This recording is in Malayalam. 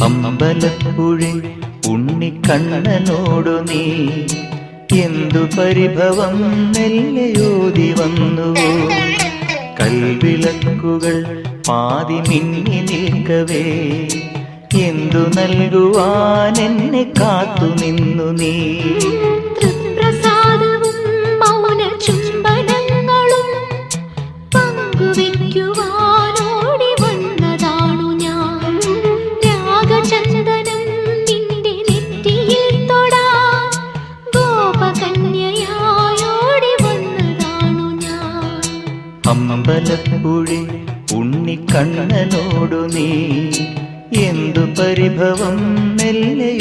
അമ്പലപ്പുഴി ഉണ്ണിക്കണ്ണനോടു നീ എന്തു പരിഭവം മെല്ലയോതി വന്നുവോ? കൽവിളക്കുകൾ പാതി മിന്നി നിൽക്കവേ എന്തു നൽകുവാൻ എന്നെ കാത്തു നിന്നു നീ? തൃപ്രസാദവും മൗന ചുംബനങ്ങളും പങ്കുവയ്ക്കുവാനോടി വന്നതാണു ഞാൻ. രാഗചന്ദനം നിന്റെ നെറ്റിയിൽ തൊടാൻ ഗോപകന്യയായോടി വന്നതാണു ഞാൻ. അമ്പലപ്പുഴി ഉണ്ണിക്കണ്ണനോടു നീ എന്തു പരിഭവം മെല്ലെ